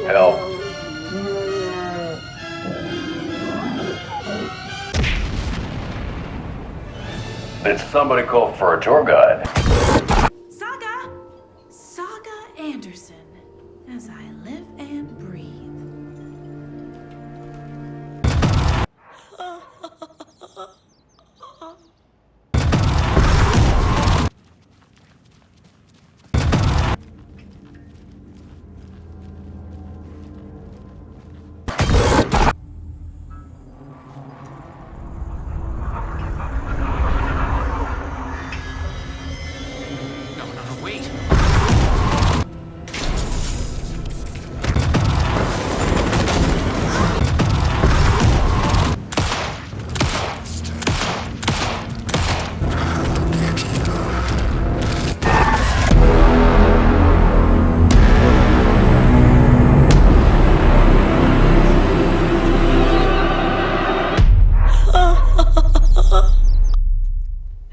Help. Did somebody call for a tour guide? Saga! Saga Anderson, as I live and breathe. No, wait.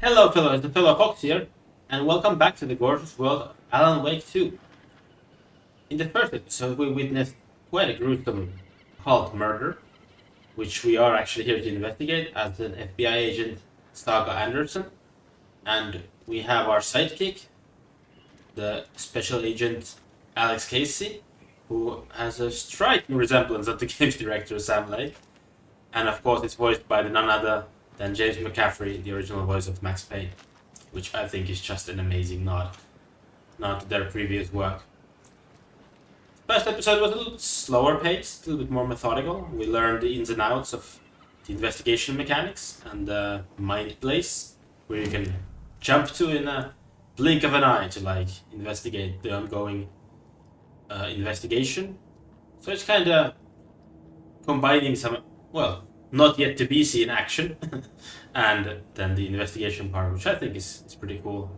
Hello fellows, the FellowFox here, and welcome back to the gorgeous world of Alan Wake 2. In the first episode we witnessed quite a gruesome cult murder, which we are actually here to investigate as an FBI agent, Saga Anderson, and we have our sidekick, the special agent Alex Casey, who has a striking resemblance of the game's director Sam Lake, and of course it's voiced by none other than James McCaffrey, the original voice of Max Payne, which I think is just an amazing nod to their previous work. The first episode was a little slower paced, a little bit more methodical. We learned the ins and outs of the investigation mechanics and the mind place, where you can jump to in a blink of an eye to investigate the ongoing investigation. So it's kind of combining some, well, not yet to be seen action, and then the investigation part, which I think is pretty cool.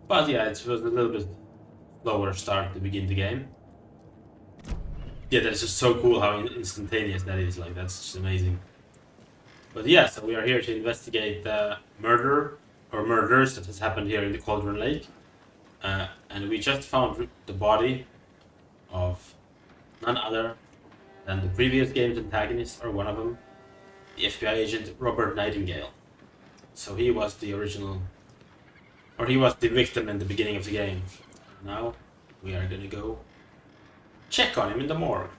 But yeah, it was a little bit slower start to begin the game. Yeah, that's just so cool how instantaneous that is. That's just amazing. But yeah, so we are here to investigate the murder or murders that has happened here in the Cauldron Lake, and we just found the body of none other than the previous game's antagonist, or one of them, the FBI agent Robert Nightingale. So he was the original, or he was the victim in the beginning of the game. Now we are gonna go check on him in the morgue.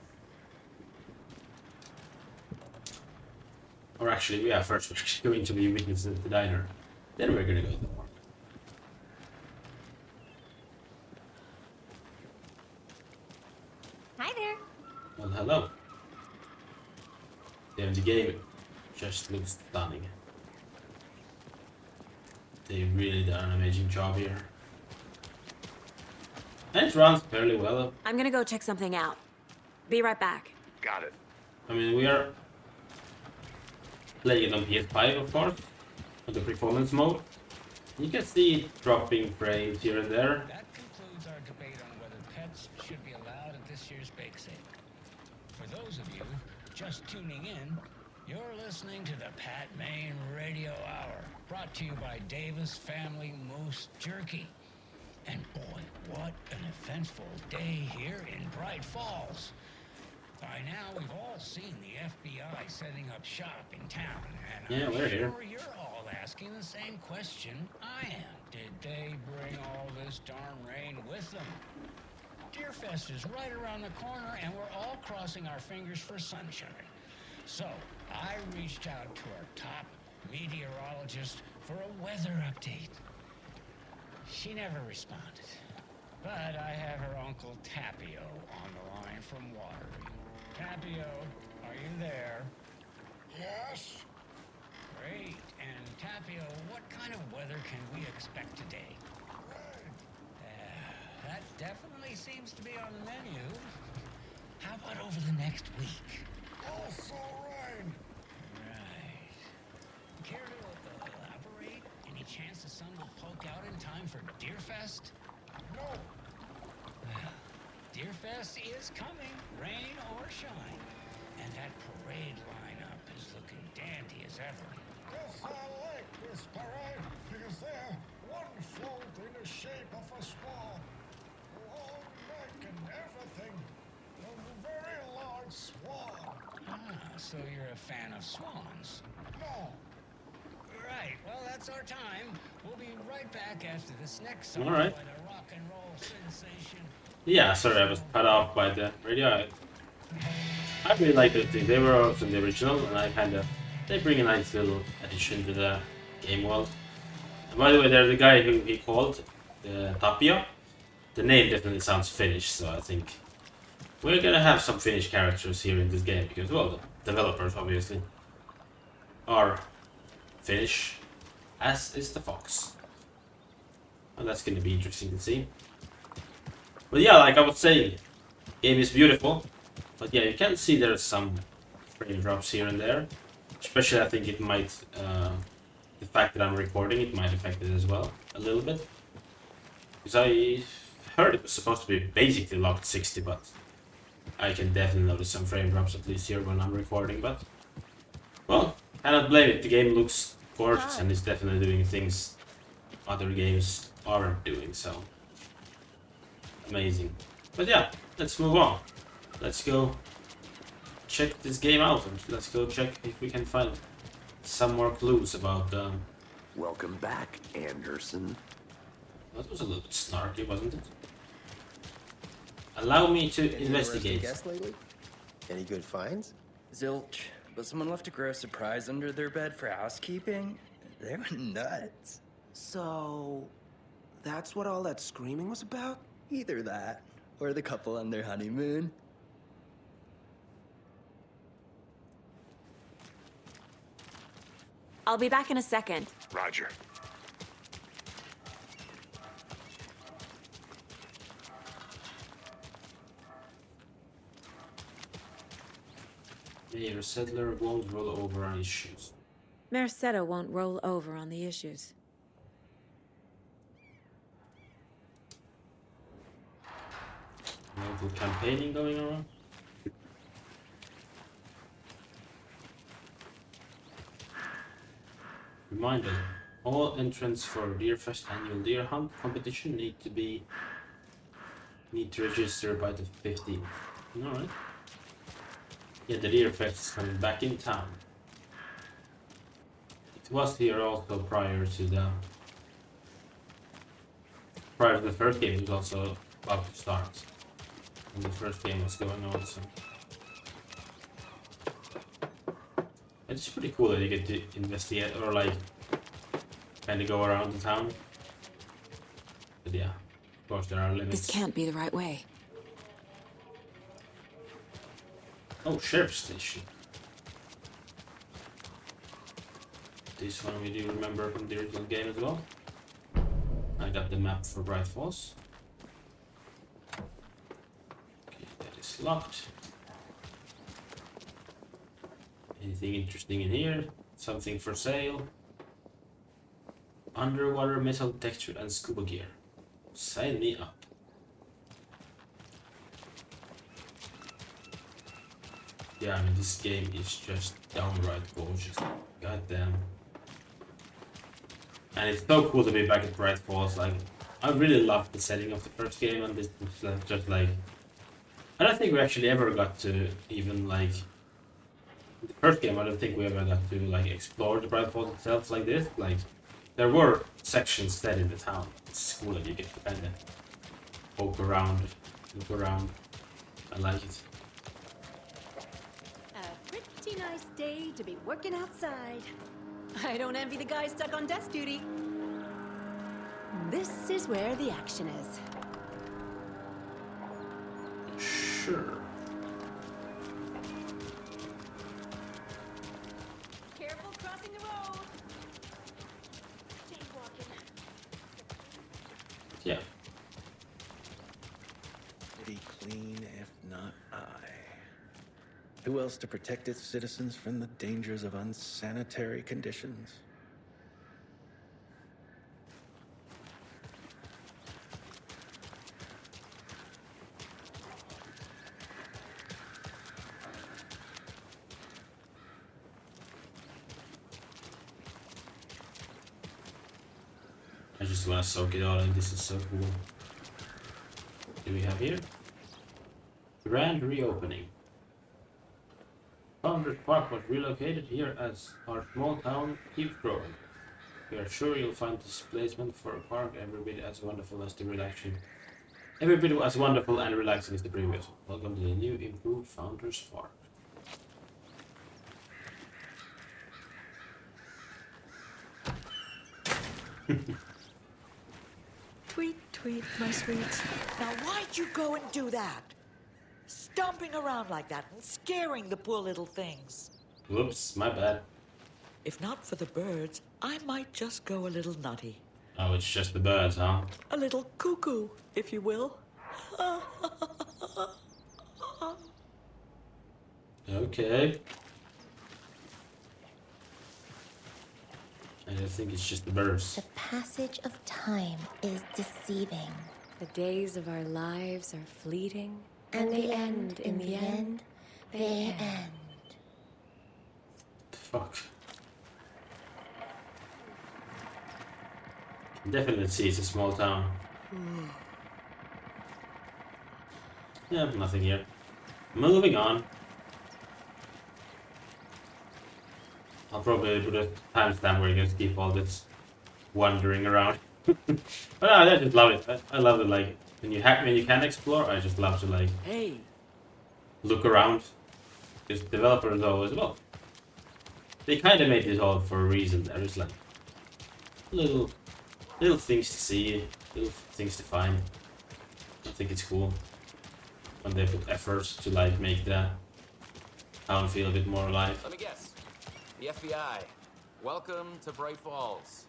Or actually, first we're actually going to be witnesses at the diner. Then we're gonna go to the morgue. Hi there. Well, hello. Damn, the game just looks stunning. They really done an amazing job here. And it runs fairly well. I'm gonna go check something out. Be right back. Got it. I mean, we are playing it on PS5, of course, on the performance mode. You can see dropping frames here and there. That concludes our debate on whether pets should be allowed at this year's bake sale. For those of you just tuning in, you're listening to the Pat Main Radio Hour, brought to you by Davis Family Moose Jerky. And boy, what an eventful day here in Bright Falls. By now, we've all seen the FBI setting up shop in town, and Yeah, I'm we're here. sure you're all asking the same question I am. Did they bring all this darn rain with them? Deerfest is right around the corner, and we're all crossing our fingers for sunshine. So, I reached out to our top meteorologist for a weather update. She never responded. But I have her uncle Tapio on the line from Watery. Tapio, are you there? Yes? Great. And Tapio, what kind of weather can we expect today? Rain. That definitely seems to be on the menu. How about over the next week? Also rain. Right. Care to elaborate? Any chance the sun will poke out in time for Deerfest? No. Well, Deerfest is coming, rain or shine. And that parade lineup is looking dandy as ever. Yes, I like this parade because they're one float in the shape of a swan. Long neck and everything. And the So you're a fan of swans? No. Right, well, that's our time. We'll be right back after this next song Alright. by the rock and roll sensation. Yeah, sorry, I was cut off by the radio. I really like those things. They were also in the original, and they bring a nice little addition to the game world. And by the way, there's the guy who he called the Tapia. The name definitely sounds Finnish, so I think we're gonna have some Finnish characters here in this game because, well, the developers obviously are Finnish, as is the fox. And that's gonna be interesting to see. But yeah, like I was saying, game is beautiful. But yeah, you can see there's some frame drops here and there. Especially, I think it might, the fact that I'm recording, it might affect it as well, a little bit. Because I heard it was supposed to be basically locked 60, but I can definitely notice some frame drops, at least here when I'm recording. But, well, cannot blame it. The game looks gorgeous and it's definitely doing things other games aren't doing, so amazing. But yeah, let's move on. Let's go check this game out and let's go check if we can find some more clues about Welcome back, Anderson. that was a little bit snarky, wasn't it? Allow me to investigate. Guest lately? Any good finds? Zilch, but someone left a gross surprise under their bed for housekeeping? They were nuts. So, that's what all that screaming was about? Either that, or the couple on their honeymoon. I'll be back in a second. Roger. Mayor Settler won't roll over on issues. Mayor Seto won't roll over on the issues. Local campaigning going on. Reminder, all entrants for Deerfest annual deer hunt competition need to register by the 15th. Alright. Yeah, the Deerfest is coming back in town. It was here also prior to the first game. It was also about to start when the first game was going on, so it's pretty cool that you get to investigate or like kind of go around the town. But yeah, of course there are limits. This can't be the right way. Oh, sheriff station. This one we do remember from the original game as well. I got the map for Bright Falls. Okay, that is locked. Anything interesting in here? Something for sale? Underwater metal detector and scuba gear. Sign me up. Yeah, I mean this game is just downright gorgeous. Goddamn. And it's so cool to be back at Bright Falls. Like, I really loved the setting of the first game, and this is just like, I don't think we actually ever got to even like the first game. I don't think we ever got to like explore the Bright Falls itself like this. Like, there were sections set in the town. It's cool that you get to kind of poke around, look around. I like it. A pretty nice day to be working outside. I don't envy the guy stuck on desk duty. This is where the action is. Sure. Careful crossing the road. Jane walking. Yeah. Pretty clean, if not I. Who else to protect its citizens from the dangers of unsanitary conditions? I just want to soak it all in. This is so cool. What do we have here? Grand reopening. Founders Park was relocated here as our small town keeps growing. We are sure you'll find this placement for a park every bit as wonderful as the relaxing. Every bit as wonderful and relaxing as the previous one. Welcome to the new improved Founders Park. Tweet, tweet, my sweets. Now why'd you go and do that? Stomping around like that and scaring the poor little things. Whoops, my bad. If not for the birds, I might just go a little nutty. Oh, it's just the birds, huh? A little cuckoo, if you will. Okay. I think it's just the birds. The passage of time is deceiving. The days of our lives are fleeting. And they end in the end. They end. The fuck? Definitely see it's a small town. Yeah, nothing here. Moving on. I'll probably put a timestamp where you can skip all this wandering around. But I just love it. I love it. Like when you can explore, I just love to like look around. Because developers always they kind of made this all for a reason. There is like little things to see, little things to find. I think it's cool when they put efforts to like make the town feel a bit more alive. Let me guess. The FBI. Welcome to Bright Falls.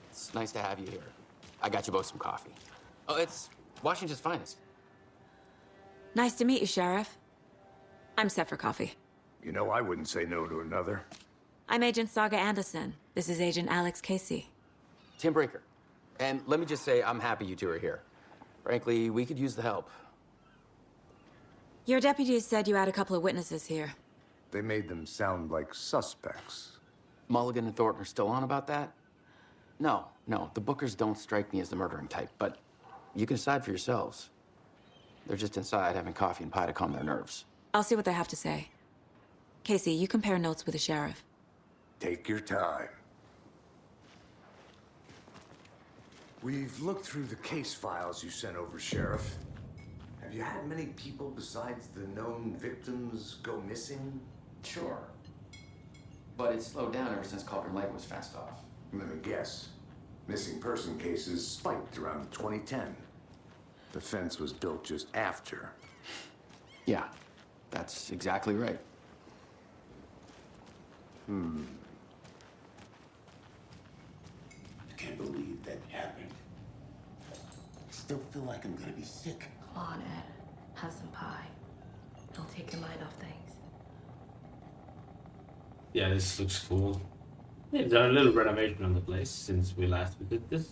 It's nice to have you here. I got you both some coffee. Oh, it's Washington's finest. Nice to meet you, Sheriff. I'm set for coffee. You know, I wouldn't say no to another. I'm Agent Saga Anderson. This is Agent Alex Casey. Tim Breaker. And let me just say, I'm happy you two are here. Frankly, we could use the help. Your deputies said you had a couple of witnesses here. They made them sound like suspects. Mulligan and Thornton are still on about that? No, the Bookers don't strike me as the murdering type, but you can decide for yourselves. They're just inside having coffee and pie to calm their nerves. I'll see what they have to say. Casey, you compare notes with the sheriff. Take your time. We've looked through the case files you sent over, Sheriff. Have you had many people besides the known victims go missing? Sure. But it's slowed down ever since Culver Lake was fenced off. Let me guess. Missing person cases spiked around 2010. The fence was built just after. Yeah, that's exactly right. I can't believe that happened. I still feel like I'm gonna be sick. Come on, Ed. Have some pie. It'll take your mind off things. Yeah, this looks cool. They've done a little renovation on the place since we last did this.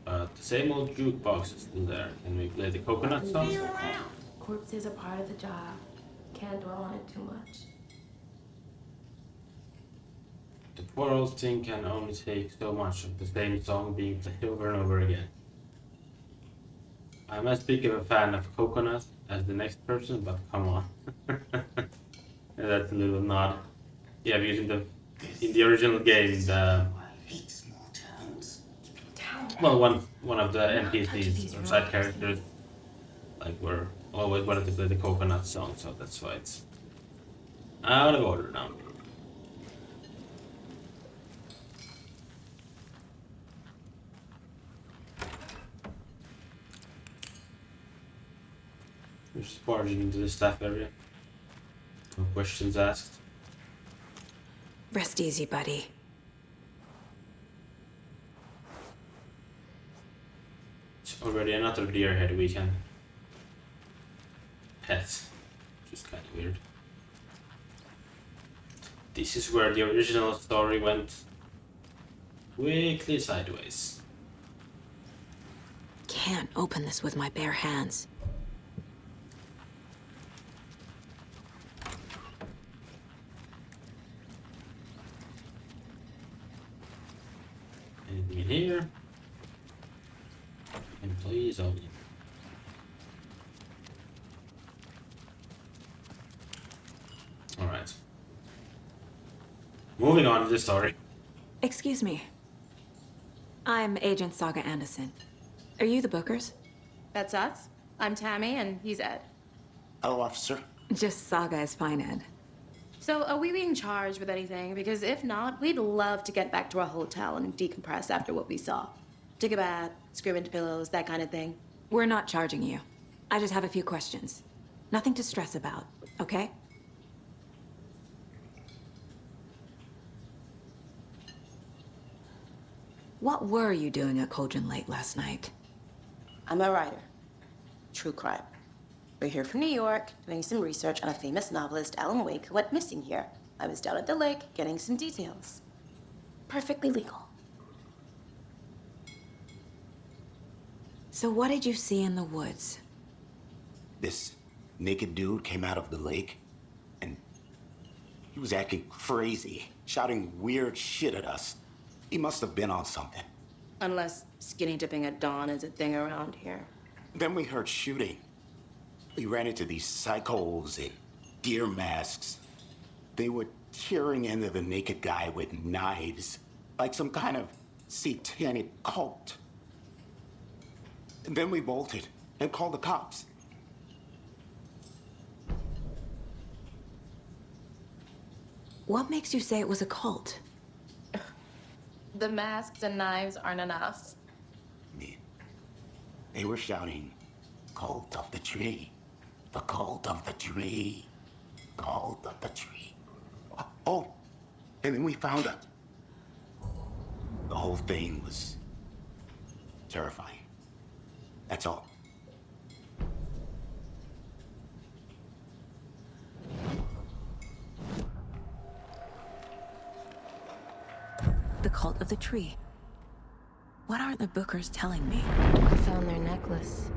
The same old jukebox is still there. Can we play the coconut song? Corpses are part of the job. Can't dwell on it too much. The poor old thing can only take so much of the same song being played over and over again. I'm as big of a fan of coconut as the next person, but come on. That's a little nod. Yeah, because in the original game, one of the NPCs or side characters like were always wanted to play the coconut song, so that's why it's out of order now. We're just barging into the staff area. No questions asked. Rest easy, buddy. It's already another deer-head weekend. Pet. Just kind of weird. This is where the original story went quickly sideways. Can't open this with my bare hands. Anything in here? Employees only. Moving on to the story. Excuse me. I'm Agent Saga Anderson. Are you the Bookers? That's us. I'm Tammy, and he's Ed. Hello, officer. Just Saga is fine, Ed. So, are we being charged with anything? Because if not, we'd love to get back to our hotel and decompress after what we saw. Take a bath, scream into pillows, that kind of thing. We're not charging you. I just have a few questions. Nothing to stress about, okay? What were you doing at Cauldron Lake last night? I'm a writer. True crime. We're here from New York, doing some research on a famous novelist, Alan Wake, who went missing here. I was down at the lake, getting some details. Perfectly legal. So what did you see in the woods? This naked dude came out of the lake, and he was acting crazy, shouting weird shit at us. He must have been on something. Unless skinny dipping at dawn is a thing around here. Then we heard shooting. We ran into these psychos in deer masks. They were tearing into the naked guy with knives, like some kind of satanic cult. And then we bolted and called the cops. What makes you say it was a cult? The masks and knives aren't enough. They were shouting, "Cult of the tree, the cult of the tree, cult of the tree." Oh, and then we found out. The whole thing was terrifying. That's all. The cult of the tree. What aren't the Bookers telling me? I found their necklace.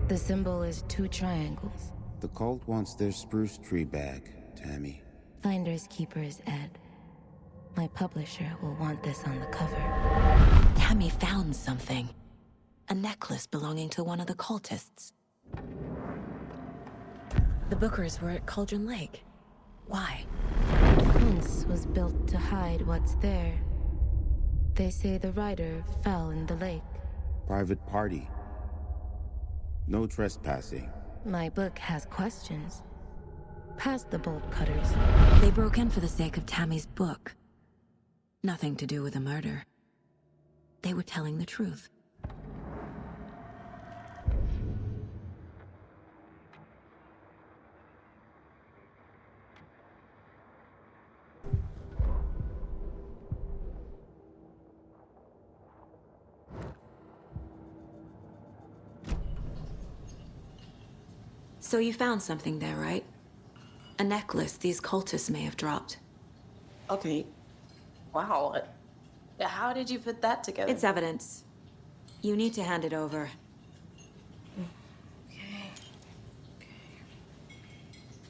The symbol is 2 triangles. The cult wants their spruce tree back, Tammy. Finders keepers, Ed. My publisher will want this on the cover. Tammy found something. A necklace belonging to one of the cultists. The Bookers were at Cauldron Lake. Why? The fence was built to hide what's there. They say the rider fell in the lake. Private party. No trespassing. My book has questions. Past the bolt cutters. They broke in for the sake of Tammy's book. Nothing to do with a murder. They were telling the truth. So you found something there, right? A necklace these cultists may have dropped. Okay. Wow. How did you put that together? It's evidence. You need to hand it over.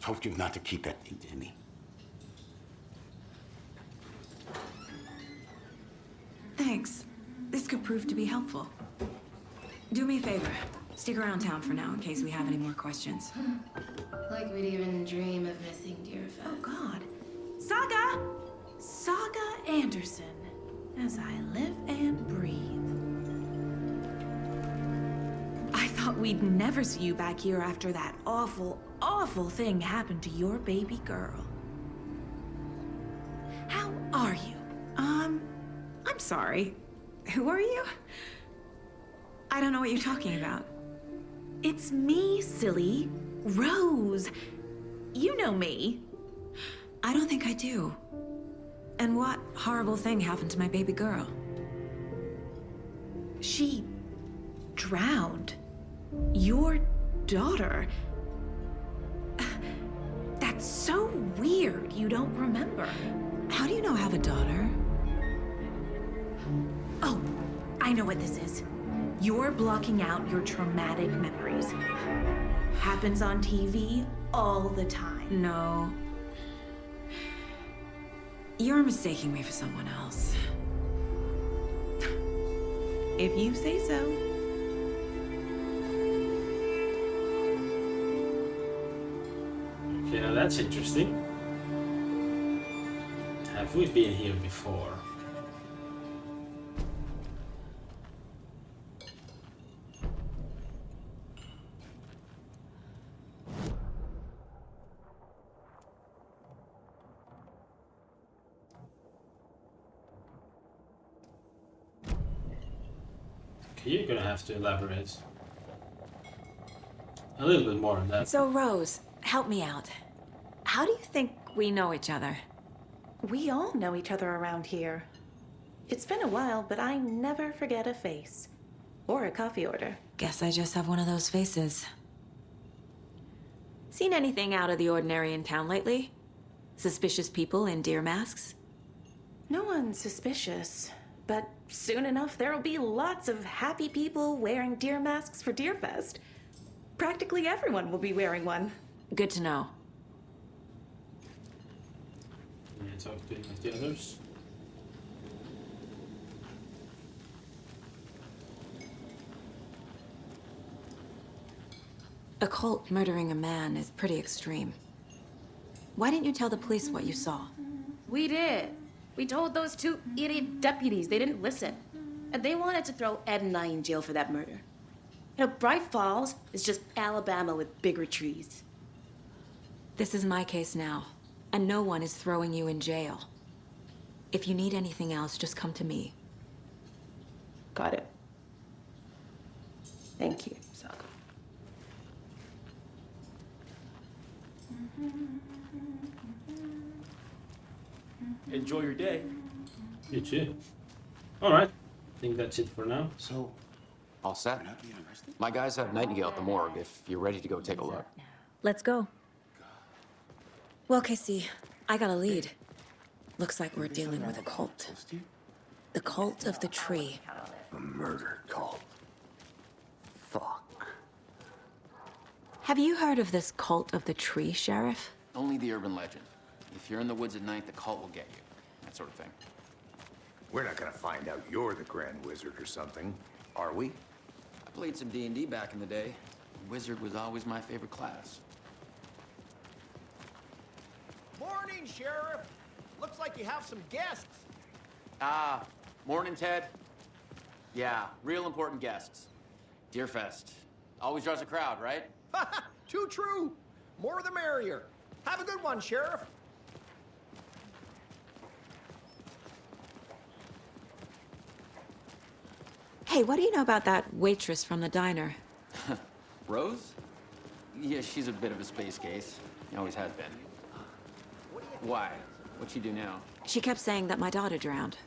Told you not to keep that thing, Tammy. Thanks. This could prove to be helpful. Do me a favor. Stick around town for now in case we have any more questions. Like we'd even dream of missing Deerfest. Oh, God. Saga! Saga Anderson. As I live and breathe. I thought we'd never see you back here after that awful, awful thing happened to your baby girl. How are you? I'm sorry. Who are you? I don't know what you're talking about. It's me, silly. Rose. You know me. I don't think I do. And what horrible thing happened to my baby girl? She drowned. Your daughter. That's so weird you don't remember. How do you know I have a daughter? Oh, I know what this is. You're blocking out your traumatic memories. Happens on TV all the time. No. You're mistaking me for someone else. If you say so. Okay, now that's interesting. Have Have we been here before? Okay, you're gonna have to elaborate a little bit more on that. So, Rose, help me out. How do you think we know each other? We all know each other around here. It's been a while, but I never forget a face. Or a coffee order. Guess I just have one of those faces. Seen anything out of the ordinary in town lately? Suspicious people in deer masks? No one's suspicious. But soon enough, there'll be lots of happy people wearing deer masks for Deerfest. Practically everyone will be wearing one. Good to know. Can I talk to like the others? A cult murdering a man is pretty extreme. Why didn't you tell the police what you saw? We did. We told those two idiot deputies. They didn't listen. And they wanted to throw Ed and I in jail for that murder. You know, Bright Falls is just Alabama with bigger trees. This is my case now, and no one is throwing you in jail. If you need anything else, just come to me. Got it. Thank you, Saka. Enjoy your day. You too. Alright. I think that's it for now. So, all set. My guys have Nightingale at the morgue if you're ready to go take a look. Let's go. Well, Casey, I got a lead. Looks like we're dealing with a cult. The cult of the tree. A murder cult. Fuck. Have you heard of this cult of the tree, Sheriff? Only the urban legend. If you're in the woods at night, the cult will get you. That sort of thing. We're not gonna find out you're the Grand Wizard or something, are we? I played some D&D back in the day. Wizard was always my favorite class. Morning, Sheriff. Looks like you have some guests. Ah, morning, Ted. Yeah, real important guests. Deerfest. Always draws a crowd, right? Too true. More the merrier. Have a good one, Sheriff. Hey, what do you know about that waitress from the diner? Rose? Yeah, she's a bit of a space case. Always has been. Why? What'd she do now? She kept saying that my daughter drowned.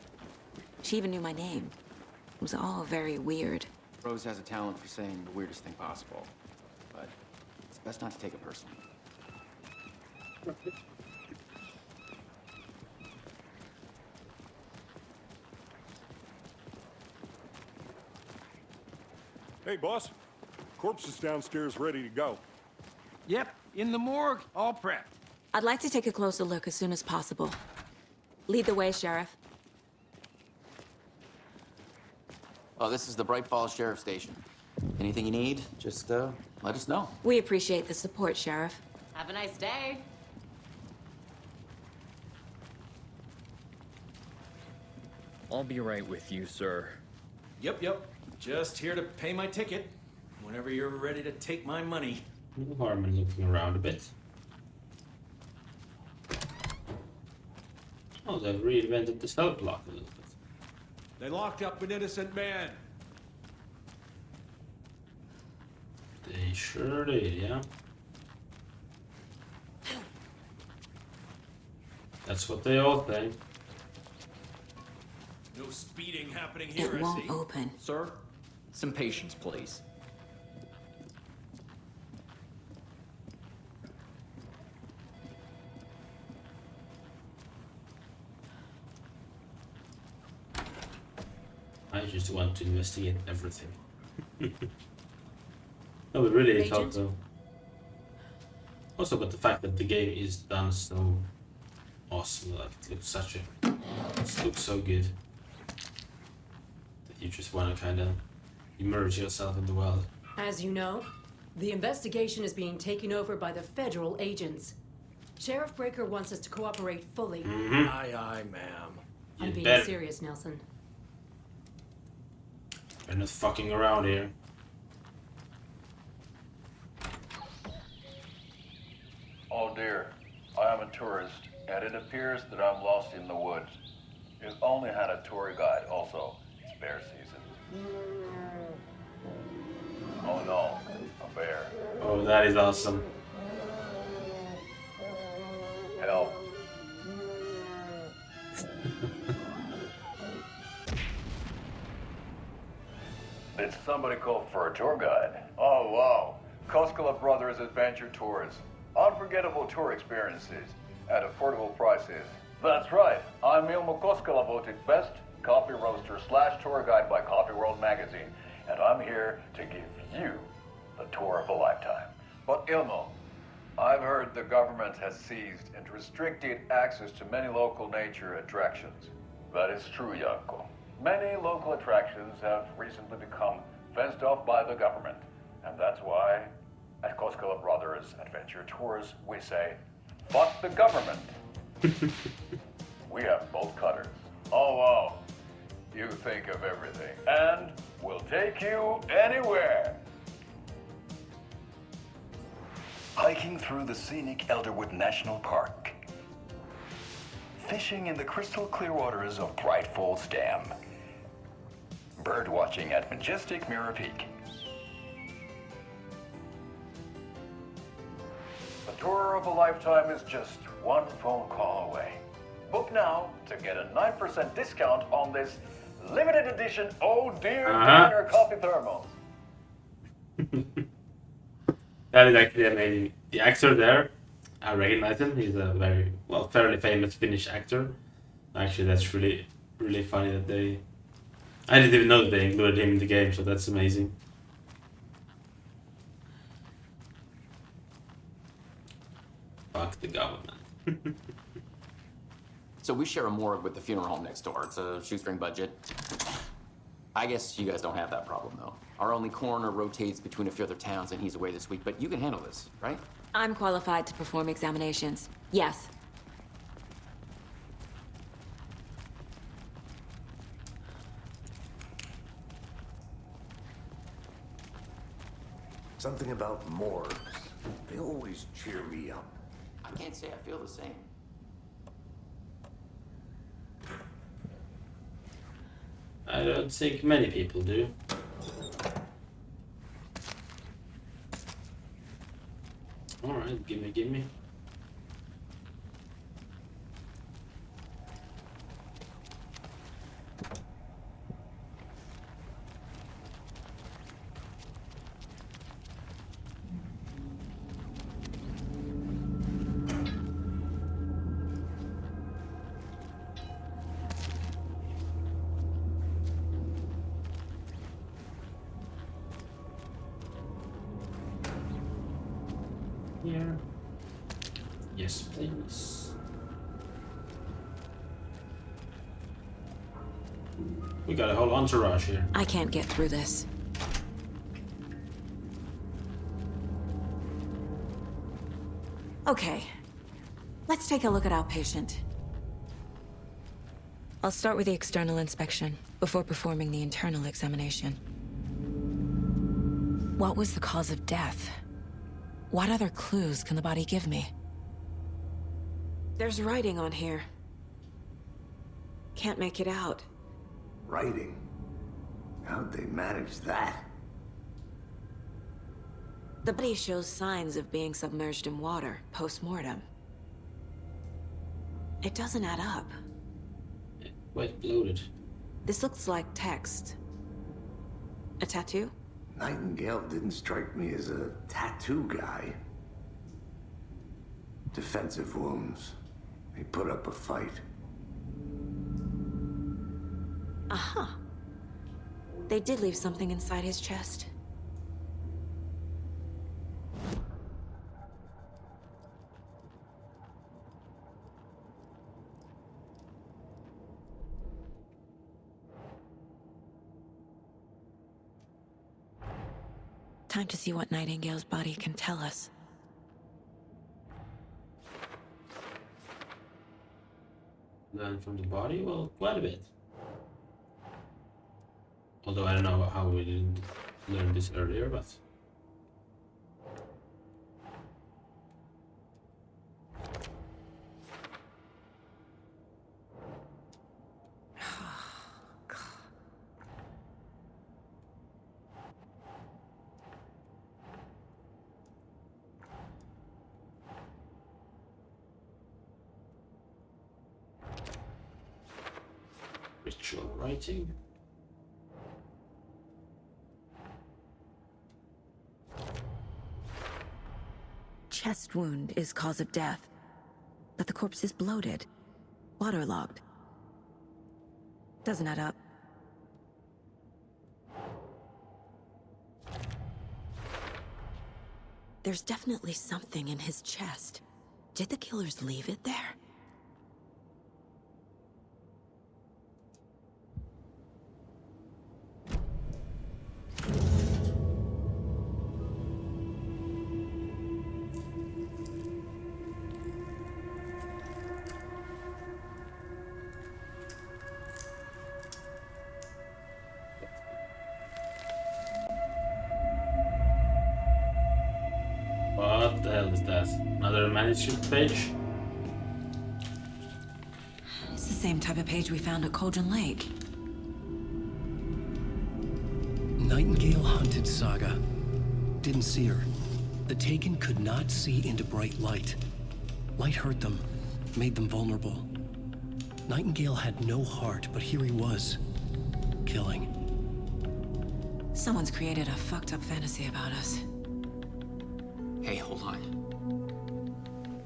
She even knew my name. It was all very weird. Rose has a talent for saying the weirdest thing possible. But it's best not to take it personally. Hey, boss. Corpse is downstairs ready to go. Yep, in the morgue, all prepped. I'd like to take a closer look as soon as possible. Lead the way, Sheriff. Oh, this is the Bright Falls Sheriff Station. Anything you need, just let us know. We appreciate the support, Sheriff. Have a nice day. I'll be right with you, sir. Yep. Just here to pay my ticket. Whenever you're ready to take my money. Harmon looking around a bit. Oh, they've reinvented the cell block a little bit. They locked up an innocent man. They sure did, yeah. That's what they all think. No speeding happening here, It won't open. Sir, some patience, please. I just want to investigate everything. No, but really it's also about the fact that the game is done so awesome. Like it looks so good that you just want to kind of immerse yourself in the world. As you know, the investigation is being taken over by the federal agents. Sheriff Breaker wants us to cooperate fully. Aye, aye, ma'am. I'm being better. serious, Nelson. We're not fucking around here. Oh dear, I am a tourist, and it appears that I'm lost in the woods. You've only had a tour guide, also. It's bear season. Oh no, a bear. Oh, that is awesome. Help. Did somebody call for a tour guide? Oh wow, Koskela Brothers Adventure Tours. Unforgettable tour experiences at affordable prices. That's right, I'm Ilmo Koskela, voted best coffee roaster / tour guide by Coffee World magazine, and I'm here to give you the tour of a lifetime. But Ilmo, I've heard the government has seized and restricted access to many local nature attractions. That is true, Janko. Many local attractions have recently become fenced off by the government, and that's why at Koskela Brothers Adventure Tours we say, fuck the government. We have bolt cutters. Oh wow, you think of everything, and we'll take you anywhere. Hiking through the scenic Elderwood National Park. Fishing in the crystal clear waters of Bright Falls Dam. Bird watching at majestic Mirror Peak. The tour of a lifetime is just one phone call away. Book now to get a 9% discount on this limited edition Oh Dear Diner coffee thermos. That is actually amazing. The actor there, I recognize him. He's a very, well, fairly famous Finnish actor. Actually, that's really, really funny that they... I didn't even know that they included him in the game, so that's amazing. Fuck the government. So we share a morgue with the funeral home next door. It's a shoestring budget. I guess you guys don't have that problem, though. Our only coroner rotates between a few other towns, and he's away this week, but you can handle this, right? I'm qualified to perform examinations. Yes. Something about morgues. They always cheer me up. I can't say I feel the same. I don't think many people do. Alright, gimme. Here. Yes, please. We got a whole entourage here. I can't get through this. Okay. Let's take a look at our patient. I'll start with the external inspection before performing the internal examination. What was the cause of death? What other clues can the body give me? There's writing on here. Can't make it out. Writing? How'd they manage that? The body shows signs of being submerged in water post-mortem. It doesn't add up. Quite bloated. This looks like text. A tattoo? Nightingale didn't strike me as a tattoo guy. Defensive wounds. He put up a fight. Aha. They did leave something inside his chest. Time to see what Nightingale's body can tell us. Learn from the body? Well, quite a bit. Although I don't know how we didn't learn this earlier, but... Ritual writing. Chest wound is cause of death, but the corpse is bloated, waterlogged. Doesn't add up. There's definitely something in his chest. Did the killers leave it there? What the hell is that? Another manuscript page? It's the same type of page we found at Cauldron Lake. Nightingale hunted Saga. Didn't see her. The Taken could not see into bright light. Light hurt them, made them vulnerable. Nightingale had no heart, but here he was, killing. Someone's created a fucked up fantasy about us. Hey, hold on.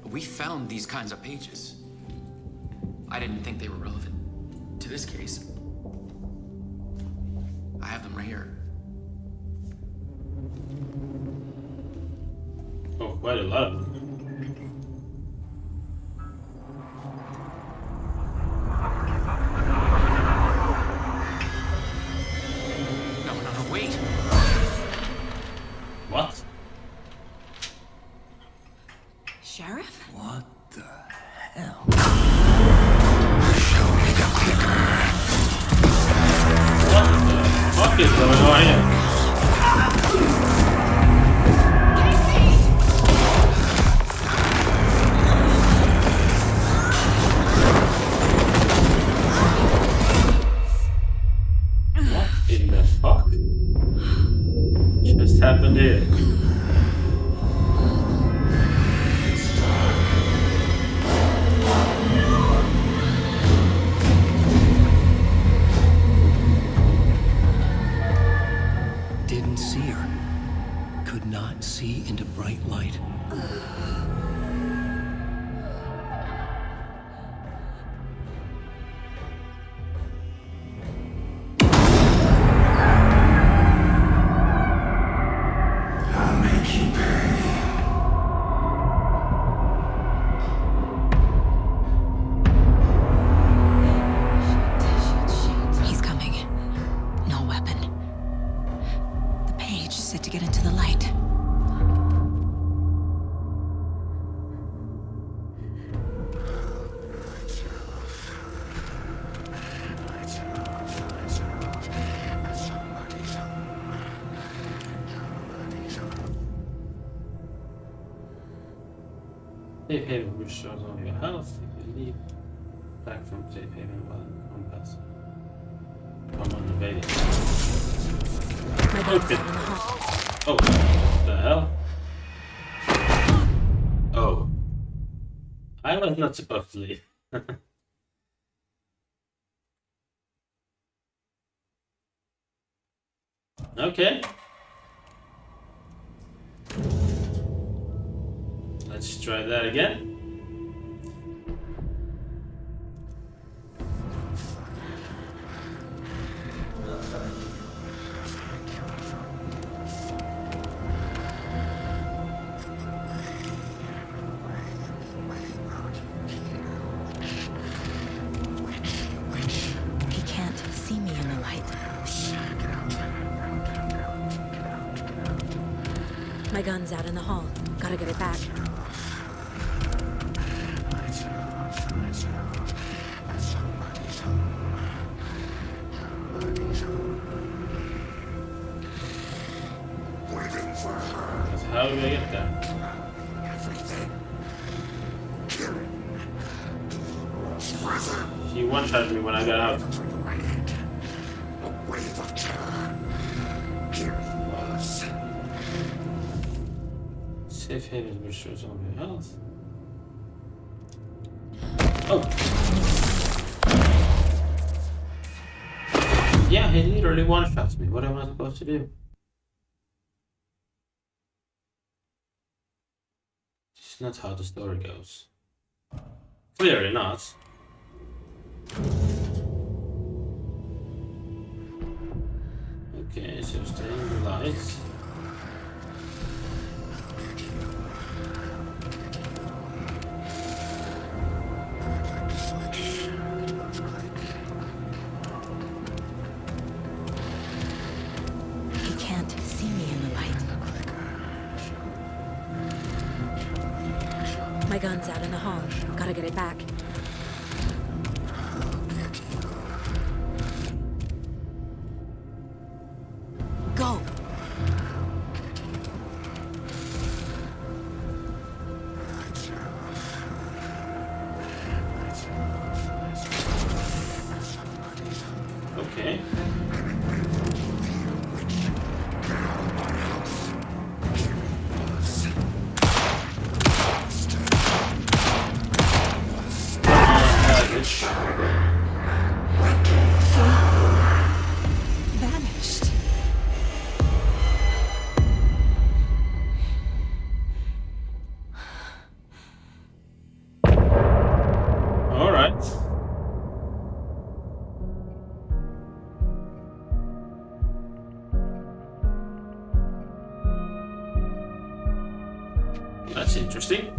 We found these kinds of pages. I didn't think they were relevant to this case. I have them right here. Oh, quite a lot of them. No, wait. What? Sheriff? What the hell? What the fuck is going on here? What in the fuck just happened here? Didn't see her. Could not see into bright light. I'll make you pay. He's coming. No weapon. The page set to get into the light. Safe haven restores all your health if you leave back from safe haven while in combat. Come on, evade. Okay. Oh, what the hell? Oh. I was not supposed to leave. Okay. Let's try that again. He can't see me in the light. My gun's out in the hall. Gotta get it back. Because how do I get there? She one-shot me when I got out. Safe haven restores all your health. Oh! Yeah, he literally one-shots me. What am I supposed to do? This is not how the story goes. Clearly not. Okay, so stay in the lights. He can't see me in the light. My gun's out in the hall. Gotta get it back. Go! Okay. Vanished. All right. That's interesting.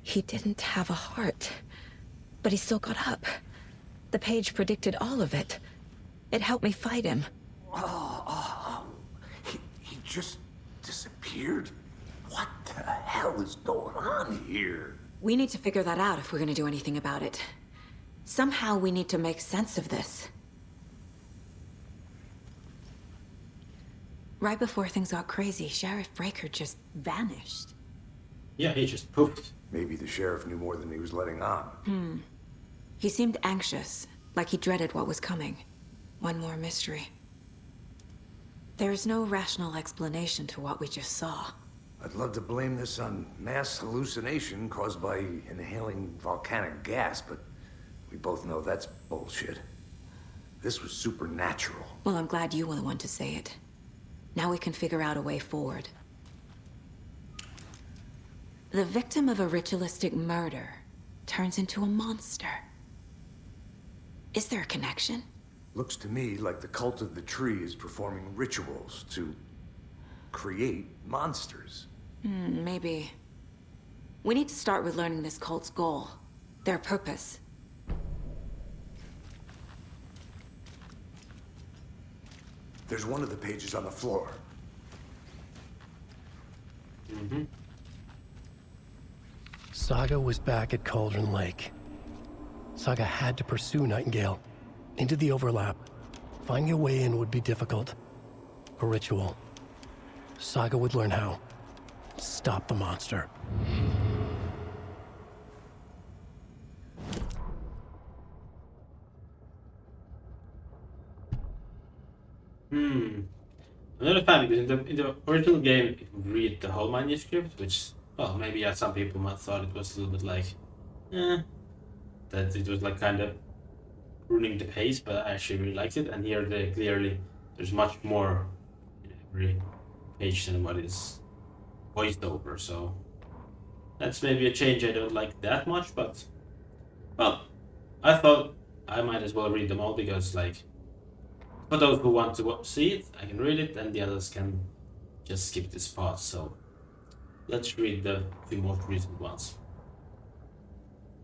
He didn't have a heart, but he still got up. The page predicted all of it. It helped me fight him. He just disappeared? What the hell is going on here? We need to figure that out if we're gonna do anything about it. Somehow we need to make sense of this. Right before things got crazy, Sheriff Breaker just vanished. Yeah, he just poofed. Maybe the sheriff knew more than he was letting on. He seemed anxious, like he dreaded what was coming. One more mystery. There's no rational explanation to what we just saw. I'd love to blame this on mass hallucination caused by inhaling volcanic gas, but we both know that's bullshit. This was supernatural. Well, I'm glad you were the one to say it. Now we can figure out a way forward. The victim of a ritualistic murder turns into a monster. Is there a connection? Looks to me like the cult of the tree is performing rituals to create monsters. Maybe. We need to start with learning this cult's goal, their purpose. There's one of the pages on the floor. Saga was back at Cauldron Lake. Saga had to pursue Nightingale into the overlap. Finding a way in would be difficult. A ritual. Saga would learn how. Stop the monster. I'm not a fan because in the original game you could read the whole manuscript, which, well, maybe some people might thought it was a little bit like, that it was like kind of ruining the pace, but I actually really liked it. And here there's much more in every page than what is voiced over, so that's maybe a change I don't like that much, but, well, I thought I might as well read them all because, like, For those who want to see it, I can read it, and the others can just skip this part. So let's read the two most recent ones.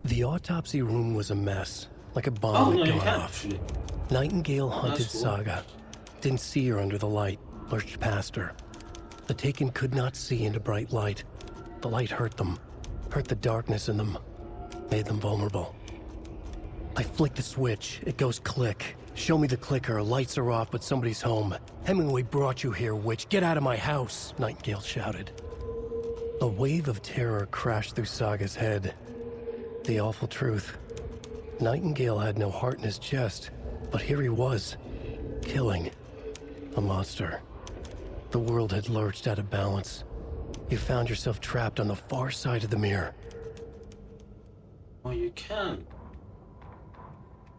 The autopsy room was a mess, like a bomb had gone off. Nightingale hunted Saga. Didn't see her under the light, lurched past her. The Taken could not see into bright light. The light hurt them, hurt the darkness in them, made them vulnerable. I flick the switch, it goes click. Show me the clicker, lights are off, but somebody's home. Hemingway brought you here, witch. Get out of my house, Nightingale shouted. A wave of terror crashed through Saga's head. The awful truth. Nightingale had no heart in his chest, but here he was, killing a monster. The world had lurched out of balance. You found yourself trapped on the far side of the mirror. Oh, you can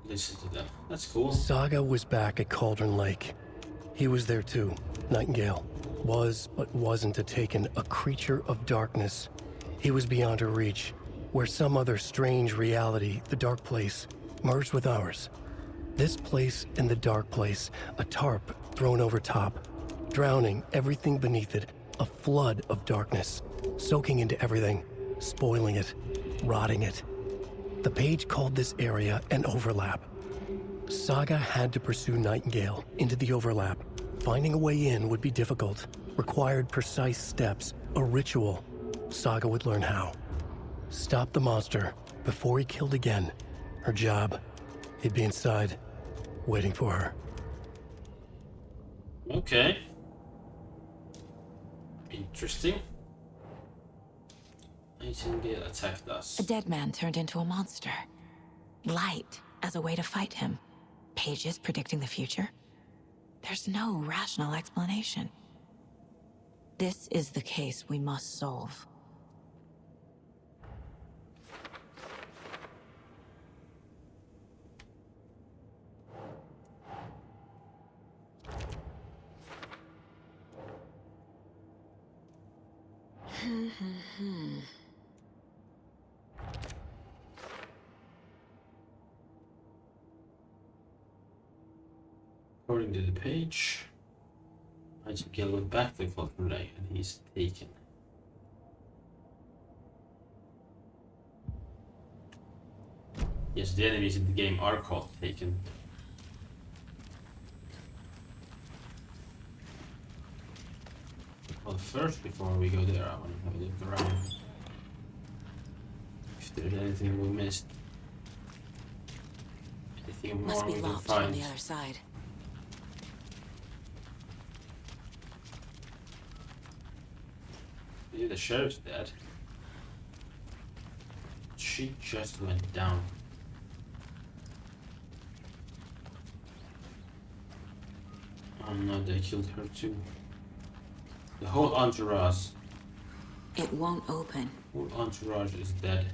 listen to them. That's cool. Saga was back at Cauldron Lake. He was there too. Nightingale was, but wasn't a Taken, a creature of darkness. He was beyond her reach, where some other strange reality, the dark place, merged with ours. This place and the dark place, a tarp thrown over top, drowning everything beneath it, a flood of darkness, soaking into everything, spoiling it, rotting it. The page called this area an overlap. Saga had to pursue Nightingale into the overlap. Finding a way in would be difficult, required precise steps, a ritual. Saga would learn how. Stop the monster before he killed again. Her job. He'd be inside, waiting for her. Okay. Interesting. Nightingale attacked us. A dead man turned into a monster. Light as a way to fight him. Pages predicting the future. There's no rational explanation. This is the case we must solve. According to the page, Nightingale went back to Cauldron Lake and he's taken. Yes, the enemies in the game are called Taken. Well, first, before we go there, I want to have a look around. If there's anything we missed. Anything Must more be we can locked on find. the other side. Maybe the sheriff's dead. She just went down. Oh no, they killed her too. The whole entourage. It won't open. Whole entourage is dead.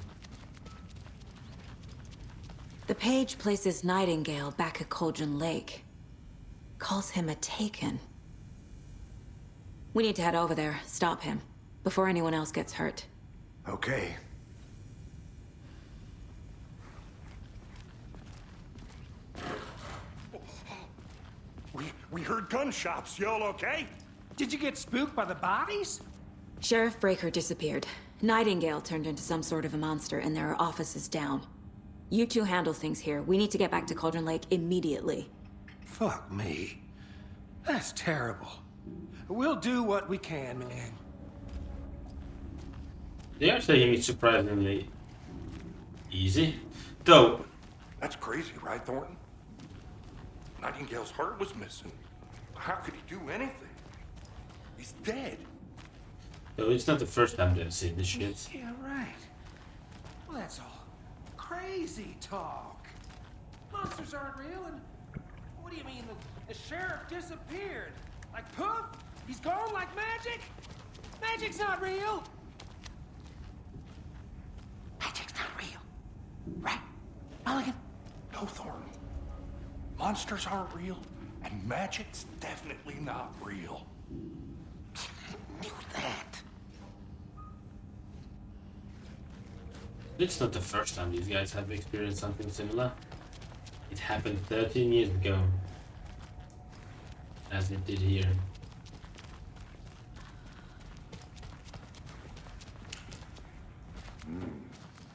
The page places Nightingale back at Cauldron Lake. Calls him a Taken. We need to head over there, stop him, before anyone else gets hurt. Okay. We heard gunshots. Y'all okay? Did you get spooked by the bodies? Sheriff Breaker disappeared. Nightingale turned into some sort of a monster, and there are offices down. You two handle things here. We need to get back to Cauldron Lake immediately. Fuck me. That's terrible. We'll do what we can, man. They are saying it's surprisingly easy. Though. That's crazy, right, Thornton? Nightingale's heart was missing. How could he do anything? He's dead. Though it's not the first time they've seen this shit. Yeah, right. Well, that's all crazy talk. Monsters aren't real, and what do you mean the sheriff disappeared? Like poof? He's gone like magic? Magic's not real. Magic's not real. Right? Mulligan? No, Thornton. Monsters aren't real, and magic's definitely not real. Knew that. It's not the first time these guys have experienced something similar. It happened 13 years ago. as it did here.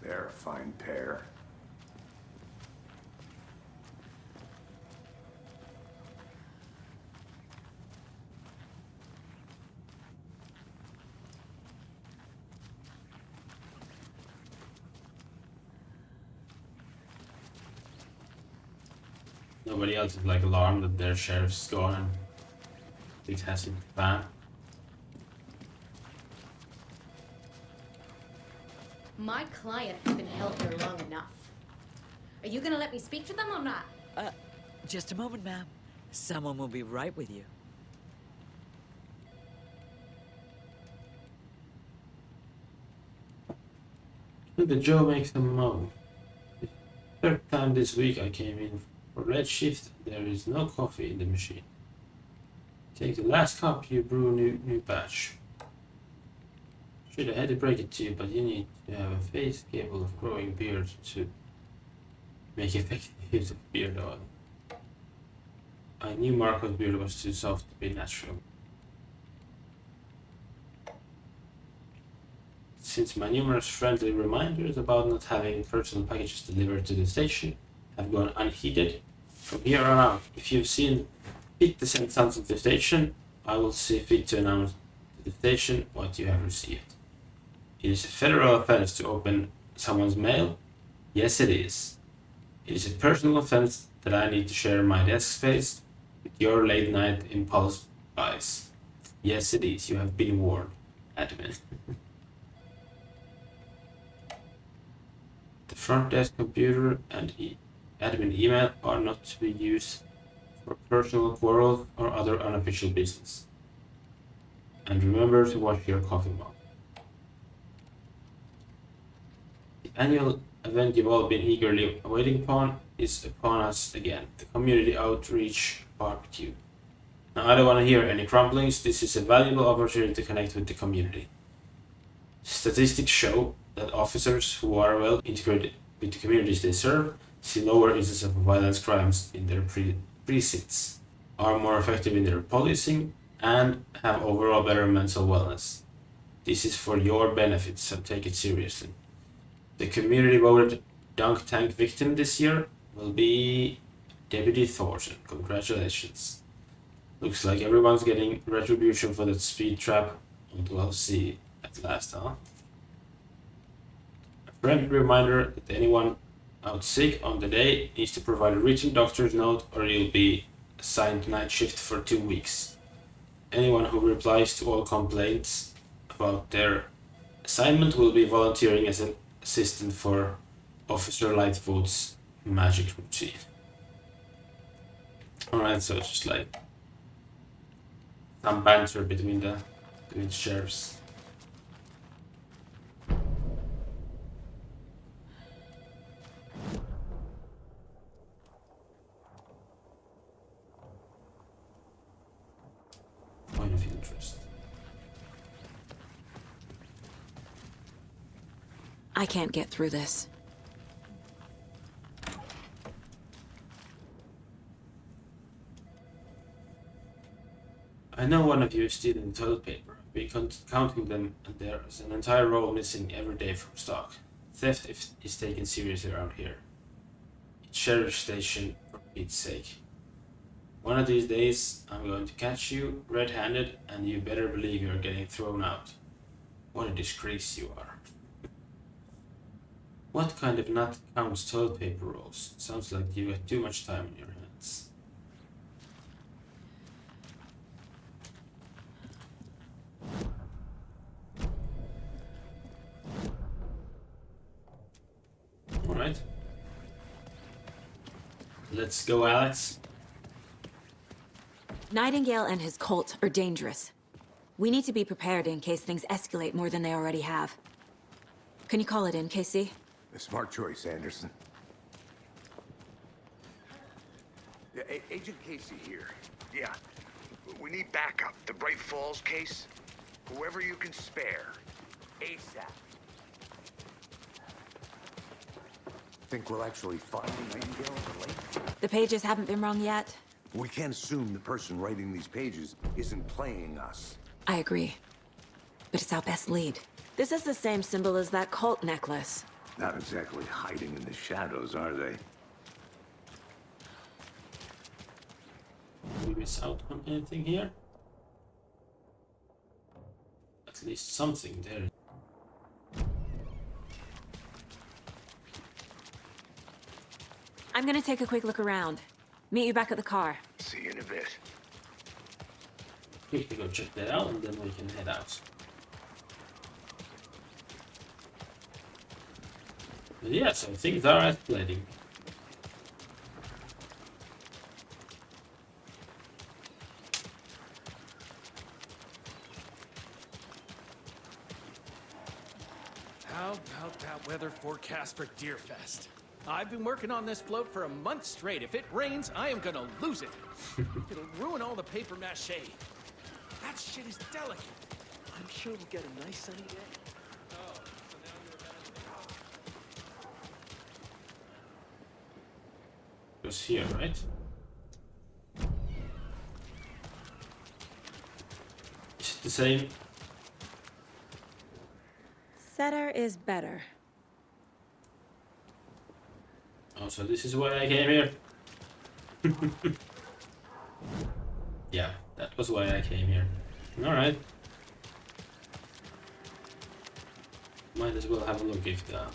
They're a fine pair. Nobody else is like alarmed that their sheriff's gone and it has him banned. My client has been held here long enough. Are you gonna let me speak to them or not? Just a moment, ma'am. Someone will be right with you. Look at Joe makes them moan. Third time this week I came in for late shift. There is no coffee in the machine. Take the last cup, you brew new batch. Should I had to break it to you, but you need to have a face capable of growing beard to make effective use of beard oil. I knew Marco's beard was too soft to be natural. Since my numerous friendly reminders about not having personal packages delivered to the station have gone unheeded, from here on out, if you've seen fit to send something to the station, I will see fit to announce to the station what you have received. It is a federal offense to open someone's mail? Yes, it is. It is a personal offense that I need to share my desk space with your late night impulse buys. Yes, it is. You have been warned, admin. The front desk computer and admin email are not to be used for personal quarrels or other unofficial business. And remember to wash your coffee mug. The annual event you've all been eagerly waiting upon is upon us again, the Community Outreach Barbecue. Now, I don't want to hear any grumblings. This is a valuable opportunity to connect with the community. Statistics show that officers who are well integrated with the communities they serve see lower instances of violence crimes in their precincts, are more effective in their policing, and have overall better mental wellness. This is for your benefit, so take it seriously. The community voted dunk tank victim this year will be Deputy Thornton. Congratulations. Looks like everyone's getting retribution for that speed trap on 12C at last, huh? A friendly reminder that anyone out sick on the day needs to provide a written doctor's note or you'll be assigned night shift for 2 weeks. Anyone who replies to all complaints about their assignment will be volunteering as an assistant for Officer Lightfoot's magic routine. Alright, so it's just like some banter between the sheriffs. Point of interest. I can't get through this. I know one of you is stealing toilet paper. I've been counting them, and there is an entire roll missing every day from stock. Theft is taken seriously around here. It's sheriff's station, for Pete's sake. One of these days, I'm going to catch you red-handed, and you better believe you're getting thrown out. What a disgrace you are. What kind of nut counts toilet paper rolls? Sounds like you got too much time on your hands. Alright. Let's go, Alex. Nightingale and his cult are dangerous. We need to be prepared in case things escalate more than they already have. Can you call it in, KC? A smart choice, Anderson. Yeah, Agent Casey here. Yeah, we need backup. The Bright Falls case. Whoever you can spare. ASAP. Think we'll actually find Nightingale on the lake? The pages haven't been wrong yet. We can't assume the person writing these pages isn't playing us. I agree. But it's our best lead. This is the same symbol as that cult necklace. Not exactly hiding in the shadows, are they? Did we miss out on anything here? At least something there. I'm gonna take a quick look around. Meet you back at the car. See you in a bit. Quickly go check that out and then we can head out. But yeah, so things are escalating. How about that weather forecast for Deerfest? I've been working on this float for a month straight. If it rains, I am gonna lose it. It'll ruin all the paper mache. That shit is delicate. I'm sure we'll get a nice sunny day. Oh, so now you're It was here, right? Is it the same? Setter is better. Oh, so this is why I came here. Yeah, that was why I came here. Alright. Might as well have a look if the...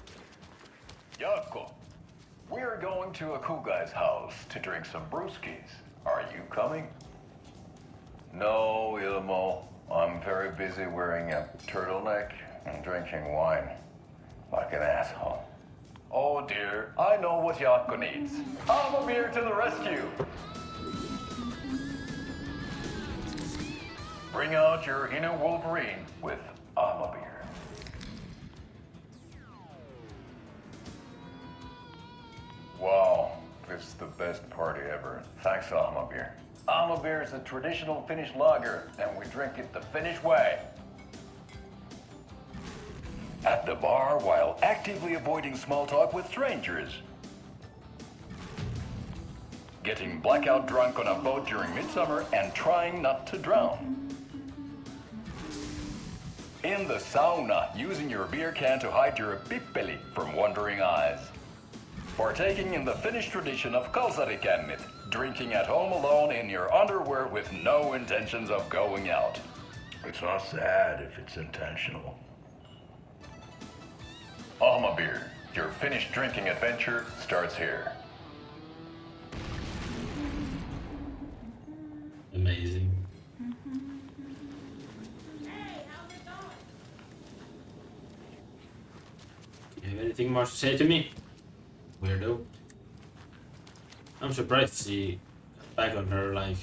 Yako, we're going to a cool guy's house to drink some brewskis. Are you coming? No, Ilmo. I'm very busy wearing a turtleneck and drinking wine. Like an asshole. Oh dear, I know what Yako needs. Amabeer to the rescue! Bring out your inner Wolverine with Amabeer. Wow, this is the best party ever. Thanks, Amabeer. Amabeer is a traditional Finnish lager, and we drink it the Finnish way. At the bar while actively avoiding small talk with strangers. Getting blackout drunk on a boat during midsummer and trying not to drown. In the sauna, using your beer can to hide your pippeli from wandering eyes. Partaking in the Finnish tradition of kalsarikännit, drinking at home alone in your underwear with no intentions of going out. It's not sad if it's intentional. Amabeer, your Finnish drinking adventure starts here. Amazing. Do you have anything more to say to me? Weirdo. I'm surprised to see back on her, like,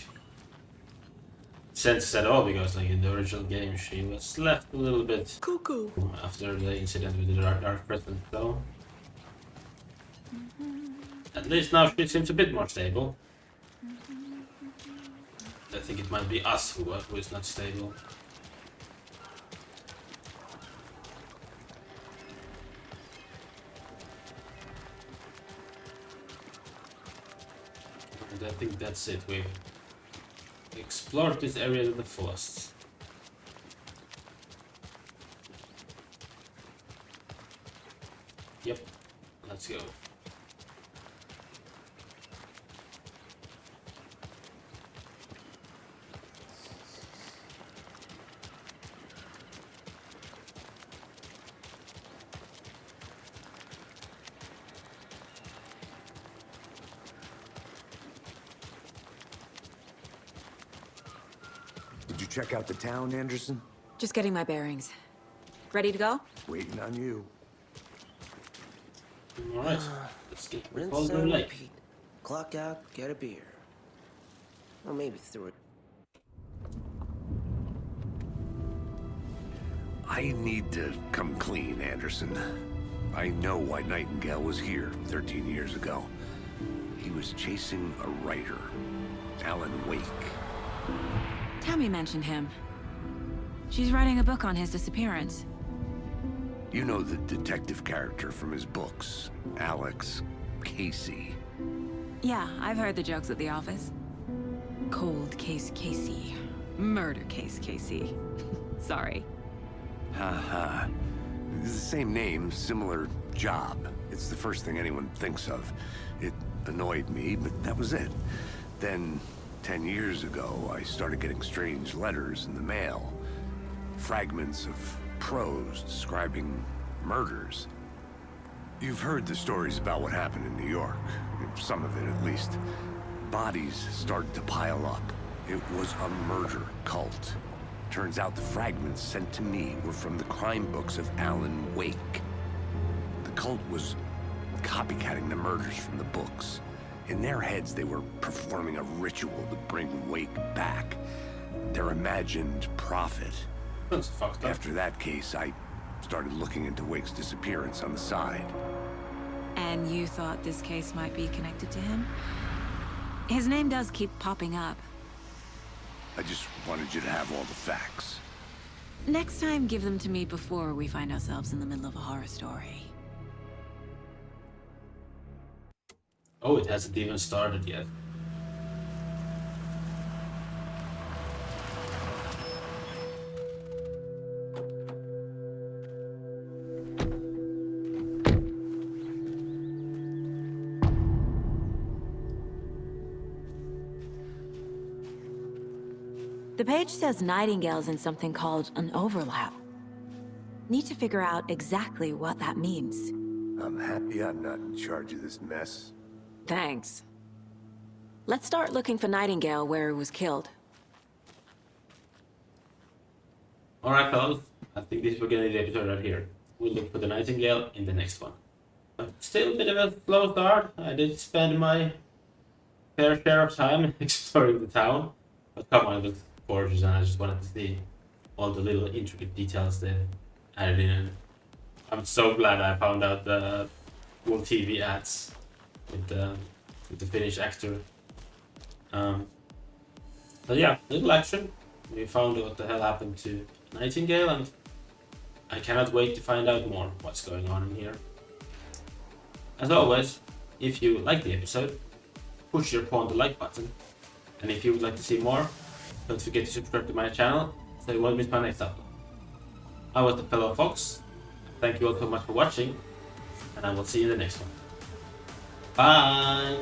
sense at all, because, like, in the original game she was left a little bit cuckoo after the incident with the Dark Presence, so... At least now she seems a bit more stable. I think it might be us who is not stable. And I think that's it. We've explored this area to the fullest. Yep, let's go. Did you check out the town, Anderson? Just getting my bearings. Ready to go? Waiting on you. Alright, let's get Rinse Boulder and Lake. repeat. Clock out, get a beer. Or maybe through it. I need to come clean, Anderson. I know why Nightingale was here 13 years ago. He was chasing a writer, Alan Wake. Tammy mentioned him. She's writing a book on his disappearance. You know the detective character from his books, Alex Casey. Yeah, I've heard the jokes at the office. Cold case Casey. Murder case Casey. Sorry. Ha. It's the same name, similar job. It's the first thing anyone thinks of. It annoyed me, but that was it. Then, 10 years ago, I started getting strange letters in the mail. Fragments of prose describing murders. You've heard the stories about what happened in New York. Some of it, at least. Bodies started to pile up. It was a murder cult. Turns out the fragments sent to me were from the crime books of Alan Wake. The cult was copycatting the murders from the books. In their heads, they were performing a ritual to bring Wake back. Their imagined prophet. That's fucked up. After that case, I started looking into Wake's disappearance on the side. And you thought this case might be connected to him? His name does keep popping up. I just wanted you to have all the facts. Next time, give them to me before we find ourselves in the middle of a horror story. Oh, it hasn't even started yet. The page says Nightingale's in something called an overlap. Need to figure out exactly what that means. I'm happy I'm not in charge of this mess. Thanks. Let's start looking for Nightingale where he was killed. Alright, fellas. I think this will get the episode right here. We'll look for the Nightingale in the next one. But still a bit of a slow start. I did spend my fair share of time exploring the town. But come on, it looks gorgeous, and I just wanted to see all the little intricate details they added in. And I'm so glad I found out the World TV ads with the Finnish actor. But yeah, little action. We found what the hell happened to Nightingale, and I cannot wait to find out more what's going on in here. As always, if you like the episode, push your paw on the like button. And if you would like to see more, don't forget to subscribe to my channel so you won't miss my next upload. I was TheFellowFox. Thank you all so much for watching, and I will see you in the next one. Bye!